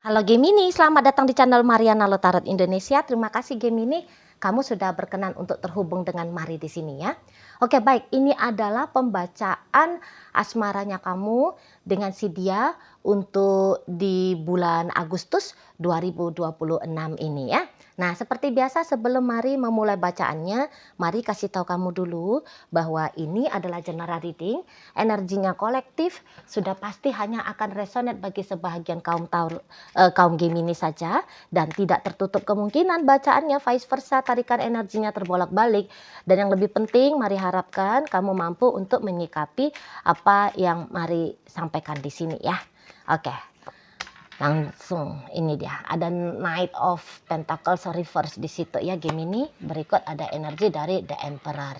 Halo Gemini, selamat datang di channel Mariana Lotarot Indonesia. Terima kasih Gemini, kamu sudah berkenan untuk terhubung dengan Mari di sini ya. Oke baik, ini adalah pembacaan asmaranya kamu dengan si dia untuk di bulan Agustus 2026 ini ya. Nah seperti biasa sebelum Mari memulai bacaannya, Mari kasih tahu kamu dulu bahwa ini adalah general reading, energinya kolektif, sudah pasti hanya akan resonate bagi sebahagian kaum Gemini saja dan tidak tertutup kemungkinan bacaannya vice versa, tarikan energinya terbolak-balik. Dan yang lebih penting, Mari harapkan kamu mampu untuk menyikapi apa yang Mari sampaikan di sini ya. Oke. Langsung ini dia, ada Knight of Pentacles reverse di situ ya Gemini. Berikut ada energi dari The Emperor.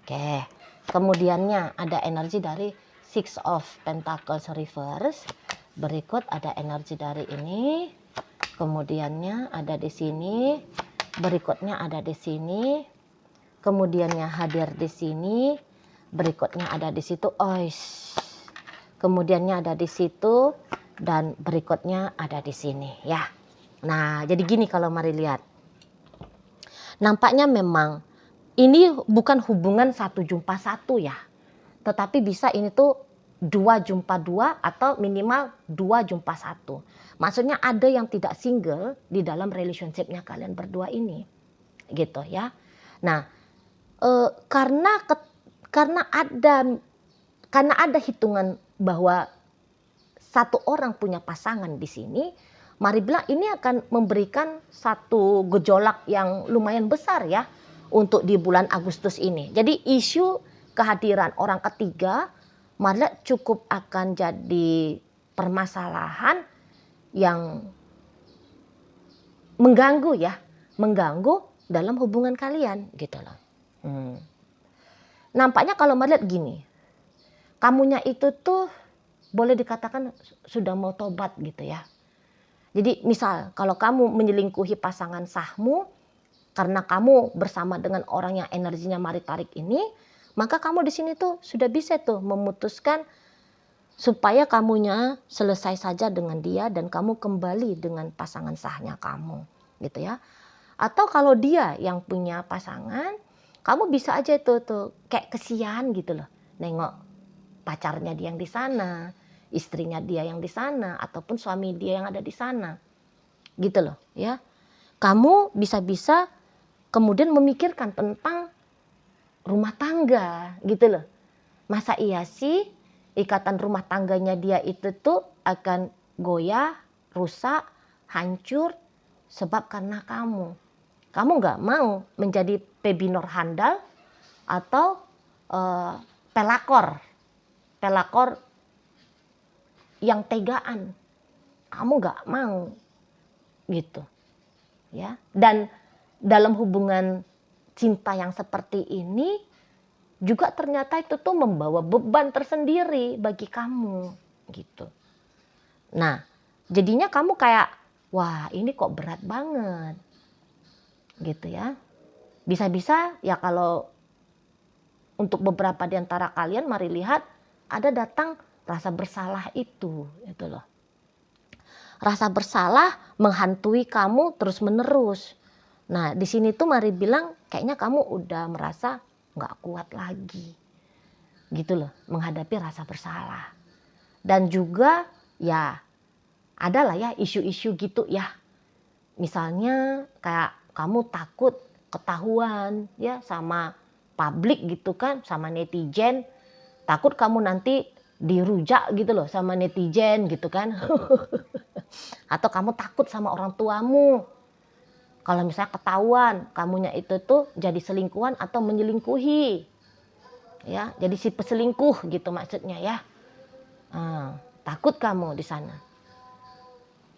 Oke. Kemudiannya ada energi dari Six of Pentacles reverse. Berikut ada energi dari ini. Kemudiannya ada di sini. Berikutnya ada di sini. Kemudiannya hadir di sini. Berikutnya ada di situ. Oish. Kemudiannya ada di situ dan berikutnya ada di sini ya. Nah, jadi gini kalau Mari lihat. Nampaknya memang ini bukan hubungan satu jumpa satu ya. Tetapi bisa ini tuh 2 jumpa 2 atau minimal 2 jumpa 1. Maksudnya ada yang tidak single di dalam relationship-nya kalian berdua ini. Gitu ya. Nah, karena ada hitungan bahwa satu orang punya pasangan di sini, Mari bilang ini akan memberikan satu gejolak yang lumayan besar ya untuk di bulan Agustus ini. Jadi isu kehadiran orang ketiga Mari lihat cukup akan jadi permasalahan yang mengganggu ya, mengganggu dalam hubungan kalian gitu loh. Nampaknya kalau Mari lihat gini, kamunya itu tuh boleh dikatakan sudah mau tobat gitu ya. Jadi misal kalau kamu menyelingkuhi pasangan sahmu karena kamu bersama dengan orang yang energinya Mari tarik ini, maka kamu di sini tuh sudah bisa tuh memutuskan supaya kamunya selesai saja dengan dia dan kamu kembali dengan pasangan sahnya kamu gitu ya. Atau kalau dia yang punya pasangan, kamu bisa aja tuh kayak kesian gitu loh, nengok pacarnya dia yang di sana, istrinya dia yang di sana, ataupun suami dia yang ada di sana. Gitu loh ya. Kamu bisa-bisa kemudian memikirkan tentang rumah tangga gitu loh. Masa iya sih ikatan rumah tangganya dia itu tuh akan goyah, rusak, hancur sebab karena kamu. Kamu nggak mau menjadi pebinor handal atau pelakor yang tegaan. Kamu nggak mau gitu ya. Dan dalam hubungan cinta yang seperti ini juga ternyata itu tuh membawa beban tersendiri bagi kamu gitu. Nah jadinya kamu kayak wah ini kok berat banget gitu ya. Bisa-bisa ya kalau untuk beberapa di antara kalian Mari lihat ada datang rasa bersalah itu loh. Rasa bersalah menghantui kamu terus-menerus. Nah, di sini tuh Mari bilang kayaknya kamu udah merasa nggak kuat lagi. Gitu loh, menghadapi rasa bersalah. Dan juga ya adalah ya isu-isu gitu ya. Misalnya kayak kamu takut ketahuan ya sama publik gitu kan, sama netizen. Takut kamu nanti dirujak gitu loh sama netizen gitu kan. Atau kamu takut sama orang tuamu. Kalau misalnya ketahuan kamunya itu tuh jadi selingkuhan atau menyelingkuhi. Ya, jadi si peselingkuh gitu maksudnya ya. Takut kamu di sana.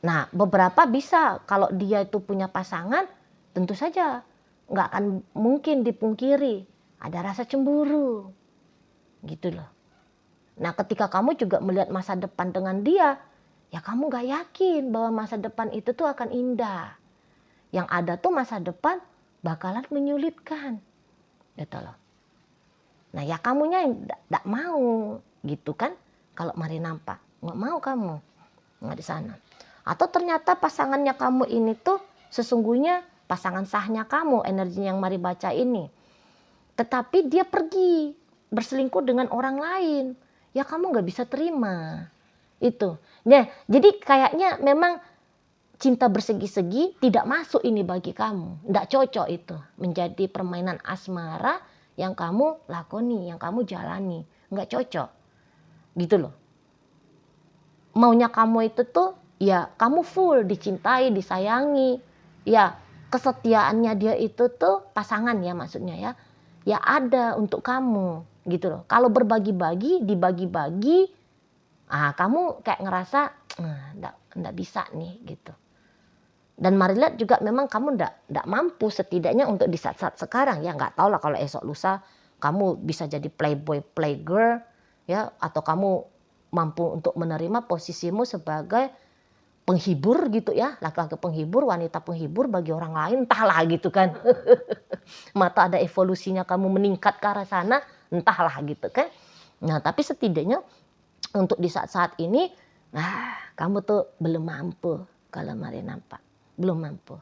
Nah, beberapa bisa kalau dia itu punya pasangan, tentu saja nggak akan mungkin dipungkiri ada rasa cemburu. Gitu loh. Nah, ketika kamu juga melihat masa depan dengan dia, ya kamu nggak yakin bahwa masa depan itu tuh akan indah. Yang ada tuh masa depan bakalan menyulitkan. Gitu loh. Nah ya kamunya yang tidak mau gitu kan. Kalau Mari nampak. Nggak mau kamu. Nggak di sana. Atau ternyata pasangannya kamu ini tuh sesungguhnya pasangan sahnya kamu, energinya yang mari baca ini. Tetapi dia pergi berselingkuh dengan orang lain. Ya kamu nggak bisa terima. Itu. Nah, jadi kayaknya memang cinta bersegi-segi tidak masuk ini bagi kamu. Nggak cocok itu menjadi permainan asmara yang kamu lakoni, yang kamu jalani. Nggak cocok. Gitu loh. Maunya kamu itu tuh ya kamu full dicintai, disayangi. Ya kesetiaannya dia itu tuh pasangan ya maksudnya ya. Ya ada untuk kamu gitu loh. Kalau berbagi-bagi, dibagi-bagi, kamu kayak ngerasa enggak bisa nih gitu. Dan mari lihat juga memang kamu enggak mampu setidaknya untuk di saat-saat sekarang ya, nggak tahu lah kalau esok lusa kamu bisa jadi playboy playgirl ya, atau kamu mampu untuk menerima posisimu sebagai penghibur gitu ya, laki-laki penghibur, wanita penghibur bagi orang lain, entahlah gitu kan. Mata ada evolusinya kamu meningkat ke arah sana, entahlah gitu kan. Nah tapi setidaknya untuk di saat-saat ini, kamu tuh belum mampu kalau mari nampak, belum mampu.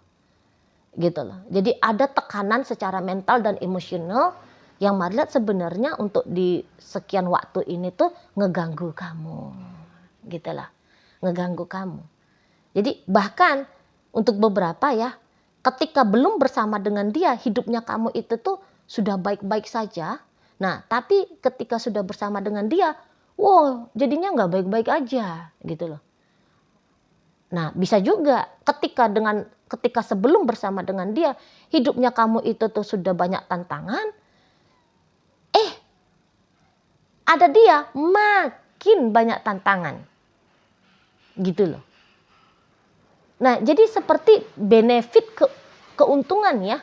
Gitu loh. Jadi ada tekanan secara mental dan emosional yang mari lihat sebenarnya untuk di sekian waktu ini tuh ngeganggu kamu. Gitu lah, ngeganggu kamu. Jadi bahkan untuk beberapa ya, ketika belum bersama dengan dia, hidupnya kamu itu tuh sudah baik-baik saja. Nah, tapi ketika sudah bersama dengan dia, wow, jadinya nggak baik-baik aja, gitu loh. Nah, bisa juga ketika sebelum bersama dengan dia, hidupnya kamu itu tuh sudah banyak tantangan. Ada dia makin banyak tantangan, gitu loh. Nah, jadi seperti benefit keuntungan ya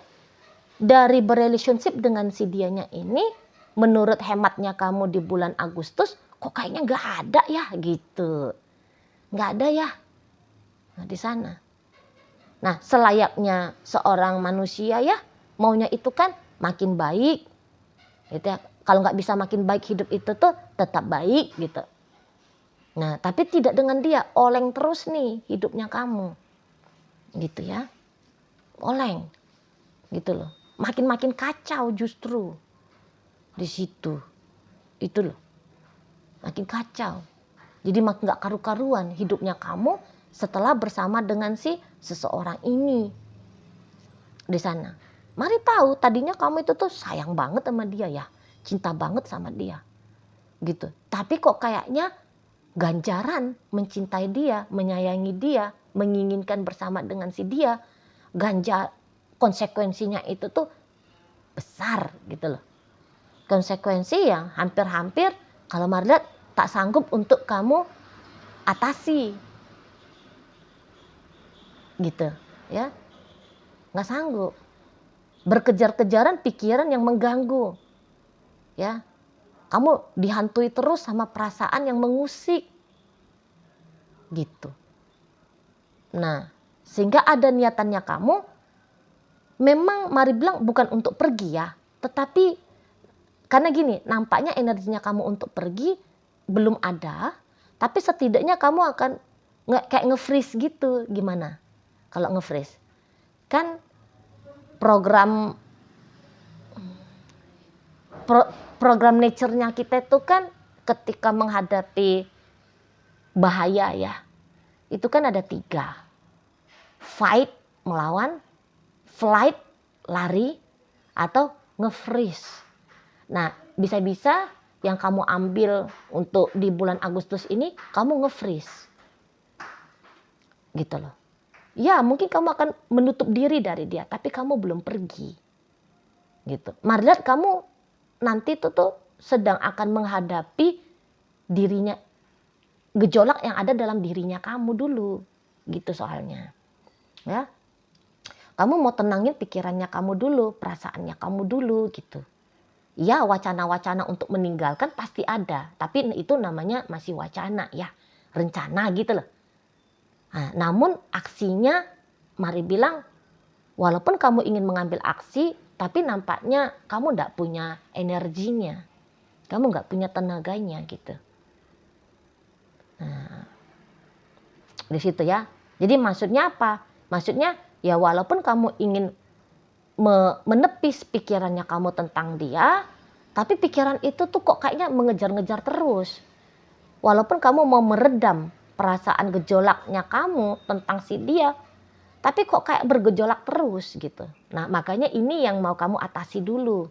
dari berrelationship dengan si dianya ini, menurut hematnya kamu di bulan Agustus, kok kayaknya nggak ada ya gitu, nggak ada ya. Nah di sana. Nah selayaknya seorang manusia ya, maunya itu kan makin baik, gitu ya. Kalau nggak bisa makin baik hidup itu tuh tetap baik gitu. Nah tapi tidak dengan dia, oleng terus nih hidupnya kamu. Gitu ya, oleng gitu loh, makin kacau justru di situ, itu loh, makin kacau. Jadi makin nggak karu-karuan hidupnya kamu setelah bersama dengan si seseorang ini di sana. Mari tahu tadinya kamu itu tuh sayang banget sama dia ya, cinta banget sama dia gitu, tapi kok kayaknya ganjaran mencintai dia, menyayangi dia, menginginkan bersama dengan si dia, konsekuensinya itu tuh besar gitu loh. Konsekuensi yang hampir-hampir kalau Marliat tak sanggup untuk kamu atasi. Gitu ya. Nggak sanggup. Berkejar-kejaran pikiran yang mengganggu. Ya. Kamu dihantui terus sama perasaan yang mengusik. Gitu. Nah, sehingga ada niatannya kamu memang mari bilang bukan untuk pergi ya, tetapi karena gini, nampaknya energinya kamu untuk pergi belum ada, tapi setidaknya kamu akan kayak nge-freeze gitu. Gimana kalau nge-freeze? Kan program nature-nya kita itu kan ketika menghadapi bahaya ya, itu kan ada 3. Fight, melawan, flight, lari, atau nge-freeze. Nah, bisa-bisa yang kamu ambil untuk di bulan Agustus ini, kamu nge-freeze. Gitu loh. Ya, mungkin kamu akan menutup diri dari dia, tapi kamu belum pergi. Gitu. Mari lihat kamu nanti tuh sedang akan menghadapi dirinya, gejolak yang ada dalam dirinya kamu dulu. Gitu soalnya. Ya. Kamu mau tenangin pikirannya kamu dulu, perasaannya kamu dulu gitu. Ya wacana-wacana untuk meninggalkan pasti ada, tapi itu namanya masih wacana ya, rencana gitu loh. Nah, namun aksinya mari bilang walaupun kamu ingin mengambil aksi, tapi nampaknya kamu nggak punya energinya, kamu nggak punya tenaganya gitu. Nah, di situ ya. Jadi maksudnya apa? Maksudnya ya walaupun kamu ingin menepis pikirannya kamu tentang dia, tapi pikiran itu tuh kok kayaknya mengejar-ngejar terus. Walaupun kamu mau meredam perasaan gejolaknya kamu tentang si dia, tapi kok kayak bergejolak terus gitu. Nah makanya ini yang mau kamu atasi dulu.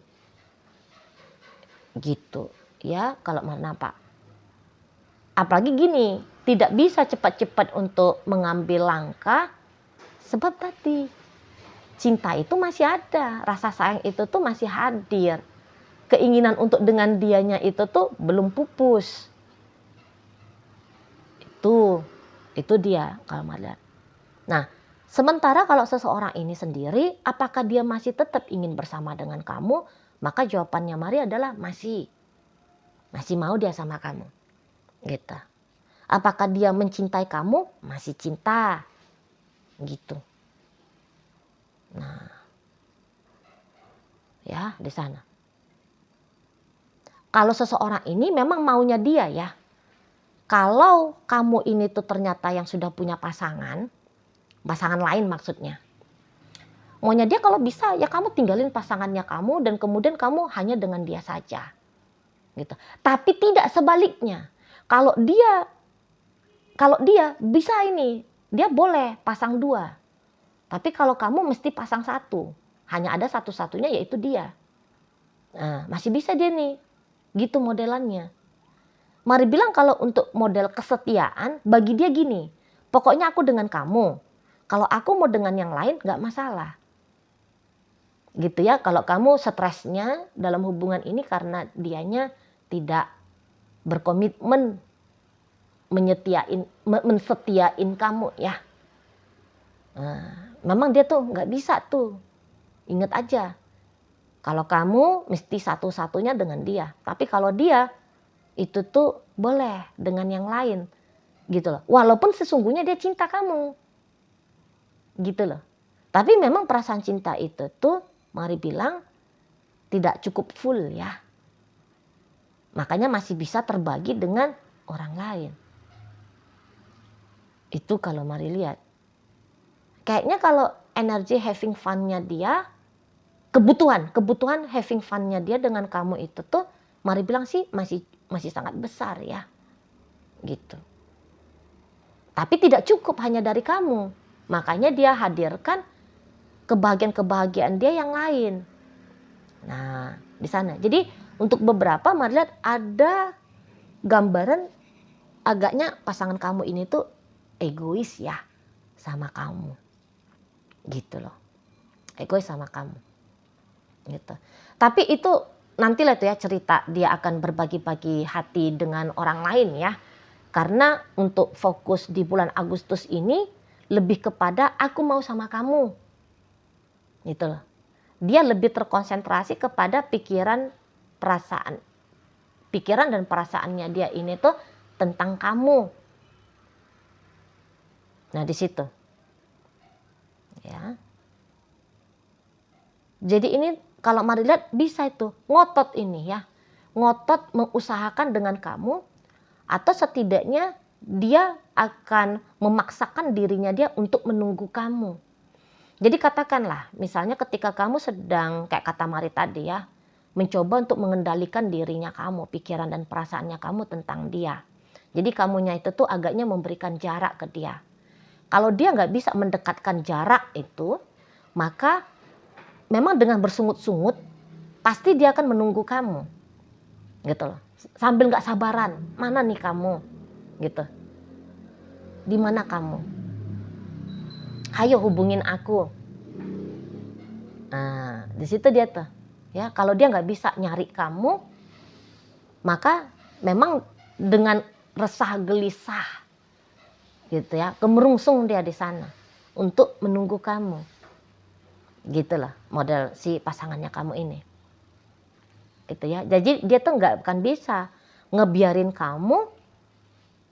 Gitu ya kalau mana Pak. Apalagi gini, tidak bisa cepat-cepat untuk mengambil langkah, sebab tadi cinta itu masih ada, rasa sayang itu tuh masih hadir. Keinginan untuk dengan dianya itu tuh belum pupus. Itu dia kalau melihat. Nah, sementara kalau seseorang ini sendiri, apakah dia masih tetap ingin bersama dengan kamu? Maka jawabannya Mari adalah masih mau dia sama kamu. Gitu. Apakah dia mencintai kamu? Masih cinta. Gitu. Nah, ya di sana. Kalau seseorang ini memang maunya dia ya. Kalau kamu ini tuh ternyata yang sudah punya pasangan lain maksudnya. Maunya dia kalau bisa ya kamu tinggalin pasangannya kamu dan kemudian kamu hanya dengan dia saja. Gitu. Tapi tidak sebaliknya. Kalau dia bisa ini, dia boleh pasang 2. Tapi kalau kamu mesti pasang 1. Hanya ada satu-satunya yaitu dia. Nah, masih bisa dia nih. Gitu modelannya. Mari bilang kalau untuk model kesetiaan, bagi dia gini, pokoknya aku dengan kamu. Kalau aku mau dengan yang lain gak masalah. Gitu ya, kalau kamu stresnya dalam hubungan ini karena dianya tidak berkomitmen mensetiain kamu ya. Nah, memang dia tuh gak bisa tuh. Ingat aja, kalau kamu mesti satu-satunya dengan dia. Tapi kalau dia itu tuh boleh dengan yang lain gitu loh. Walaupun sesungguhnya dia cinta kamu gitu loh. Tapi memang perasaan cinta itu tuh Mari bilang tidak cukup full ya. Makanya masih bisa terbagi dengan orang lain. Itu kalau Mari lihat. Kayaknya kalau energi having fun-nya dia, kebutuhan having fun-nya dia dengan kamu itu tuh Mari bilang sih masih sangat besar ya. Gitu. Tapi tidak cukup hanya dari kamu. Makanya dia hadirkan kebahagiaan-kebahagiaan dia yang lain. Nah, di sana. Jadi untuk beberapa Mari lihat ada gambaran agaknya pasangan kamu ini tuh egois ya sama kamu. Gitu loh. Egois sama kamu. Gitu. Tapi itu nantilah tuh ya cerita dia akan berbagi-bagi hati dengan orang lain ya. Karena untuk fokus di bulan Agustus ini lebih kepada aku mau sama kamu. Gitu loh. Dia lebih terkonsentrasi kepada pikiran dan perasaannya dia ini tuh tentang kamu. Nah, di situ. Ya. Jadi ini kalau Mari lihat bisa itu ngotot ini ya. Ngotot mengusahakan dengan kamu atau setidaknya dia akan memaksakan dirinya dia untuk menunggu kamu. Jadi katakanlah misalnya ketika kamu sedang kayak kata Mari tadi ya, mencoba untuk mengendalikan dirinya kamu, pikiran dan perasaannya kamu tentang dia. Jadi kamunya itu tuh agaknya memberikan jarak ke dia. Kalau dia nggak bisa mendekatkan jarak itu, maka memang dengan bersungut-sungut pasti dia akan menunggu kamu, gitu loh. Sambil nggak sabaran, mana nih kamu, gitu. Di mana kamu? Ayo hubungin aku. Nah, di situ dia tuh, ya. Kalau dia nggak bisa nyari kamu, maka memang dengan resah gelisah, gitu ya, kemerungsung dia di sana untuk menunggu kamu. Gitulah model si pasangannya kamu ini. Gitu ya. Jadi dia tuh nggak akan bisa ngebiarin kamu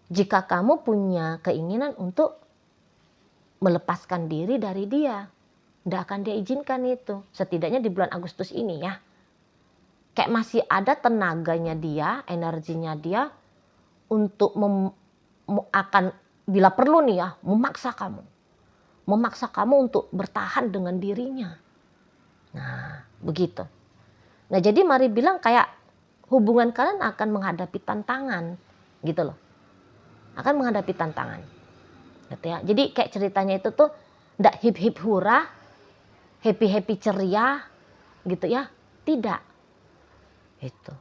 jika kamu punya keinginan untuk melepaskan diri dari dia. Nggak akan dia izinkan itu. Setidaknya di bulan Agustus ini ya. Kayak masih ada tenaganya dia, energinya dia untuk akan bila perlu nih ya, memaksa kamu untuk bertahan dengan dirinya. Nah, begitu. Nah, jadi Mari bilang kayak hubungan kalian akan menghadapi tantangan, gitu loh. Akan menghadapi tantangan. Gitu ya. Jadi kayak ceritanya itu tuh enggak hip-hip hura, happy-happy ceria, gitu ya. Tidak. Itu.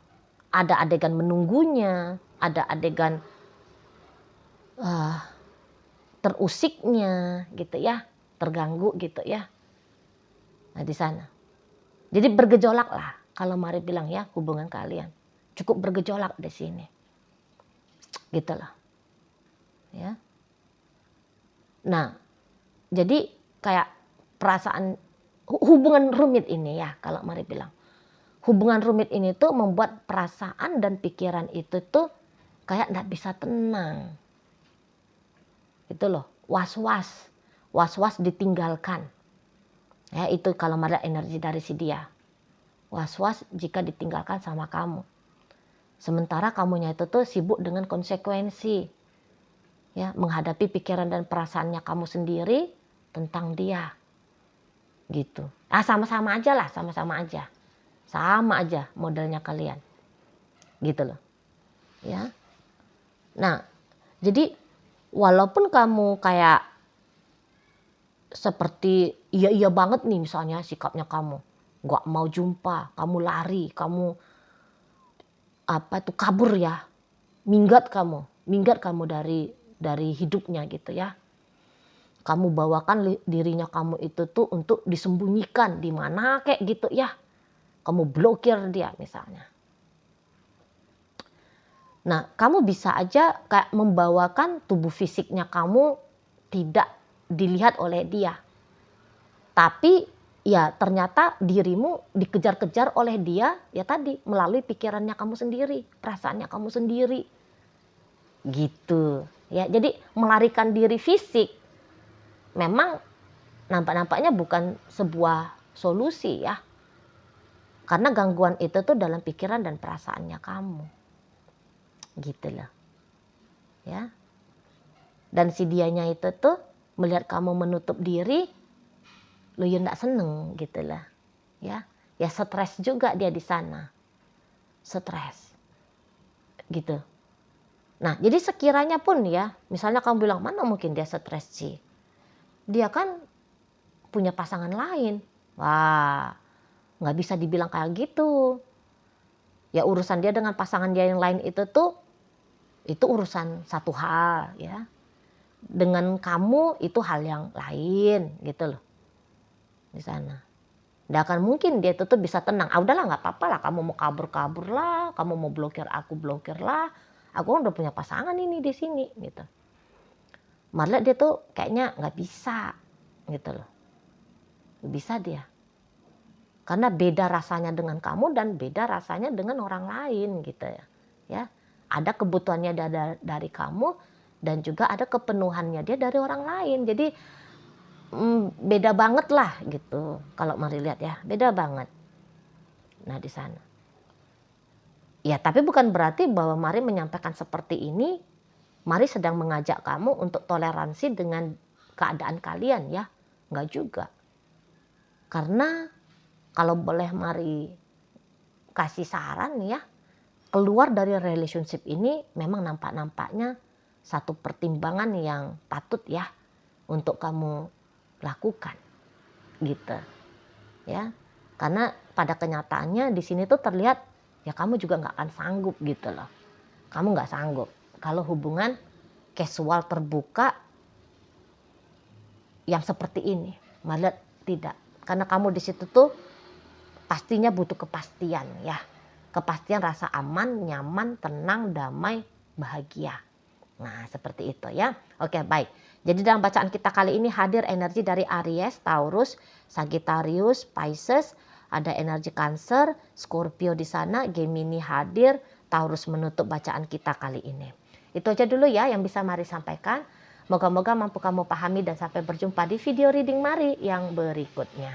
Ada adegan menunggunya, ada adegan terusiknya, gitu ya, terganggu gitu ya. Nah, di sana. Jadi bergejolak lah kalau Mari bilang ya, hubungan kalian cukup bergejolak di sini. Gitu loh. Ya. Nah, jadi kayak perasaan hubungan rumit ini ya, kalau Mari bilang. Hubungan rumit ini tuh membuat perasaan dan pikiran itu tuh kayak enggak bisa tenang. Itu loh, was-was. Was-was ditinggalkan. Ya, itu kalau Mari energi dari si dia. Was-was jika ditinggalkan sama kamu. Sementara kamunya itu tuh sibuk dengan konsekuensi. Ya, menghadapi pikiran dan perasaannya kamu sendiri tentang dia. Gitu. Sama-sama aja lah, sama-sama aja. Sama aja modelnya kalian. Gitu loh. Ya. Nah, jadi walaupun kamu kayak seperti iya banget nih misalnya sikapnya kamu. Nggak mau jumpa, kamu lari, kamu kabur ya. Minggat kamu dari hidupnya gitu ya. Kamu bawakan dirinya kamu itu tuh untuk disembunyikan di mana kayak gitu ya. Kamu blokir dia misalnya. Nah, kamu bisa aja kayak membawakan tubuh fisiknya kamu tidak dilihat oleh dia. Tapi ya ternyata dirimu dikejar-kejar oleh dia ya tadi melalui pikirannya kamu sendiri, perasaannya kamu sendiri. Gitu. Ya, jadi melarikan diri fisik memang nampaknya bukan sebuah solusi ya. Karena gangguan itu tuh dalam pikiran dan perasaannya kamu. Gitu loh. Ya. Dan si dianya itu tuh melihat kamu menutup diri, lu ya enggak seneng gitu lah. Ya. Ya stres juga dia di sana. Stres. Gitu. Nah, jadi sekiranya pun ya, misalnya kamu bilang mana mungkin dia stres sih. Dia kan punya pasangan lain. Wah, nggak bisa dibilang kayak gitu. Ya urusan dia dengan pasangan dia yang lain itu urusan satu hal ya. Dengan kamu itu hal yang lain gitu loh. Di sana. Nggak akan mungkin dia itu tuh bisa tenang. Ah udahlah nggak apa-apa lah, kamu mau kabur lah, kamu mau blokir lah. Aku udah punya pasangan ini di sini gitu. Malah dia tuh kayaknya nggak bisa gitu loh. Nggak bisa dia. Karena beda rasanya dengan kamu dan beda rasanya dengan orang lain gitu ya. Ya, ada kebutuhannya dari kamu dan juga ada kepenuhannya dia dari orang lain. Jadi beda banget lah gitu. Kalau Mari lihat ya, beda banget. Nah di sana. Ya tapi bukan berarti bahwa Mari menyampaikan seperti ini, Mari sedang mengajak kamu untuk toleransi dengan keadaan kalian ya. Enggak juga. Karena kalau boleh Mari kasih saran ya, keluar dari relationship ini memang nampaknya satu pertimbangan yang patut ya untuk kamu lakukan gitu ya. Karena pada kenyataannya di sini tuh terlihat ya kamu juga nggak akan sanggup gitu loh. Kamu nggak sanggup kalau hubungan casual terbuka yang seperti ini. Malah tidak. Karena kamu di situ tuh pastinya butuh kepastian ya. Kepastian rasa aman, nyaman, tenang, damai, bahagia. Nah seperti itu ya. Oke baik. Jadi dalam bacaan kita kali ini hadir energi dari Aries, Taurus, Sagittarius, Pisces. Ada energi Cancer, Scorpio di sana, Gemini hadir, Taurus menutup bacaan kita kali ini. Itu aja dulu ya yang bisa Mari sampaikan. Moga-moga mampu kamu pahami dan sampai berjumpa di video reading Mari yang berikutnya.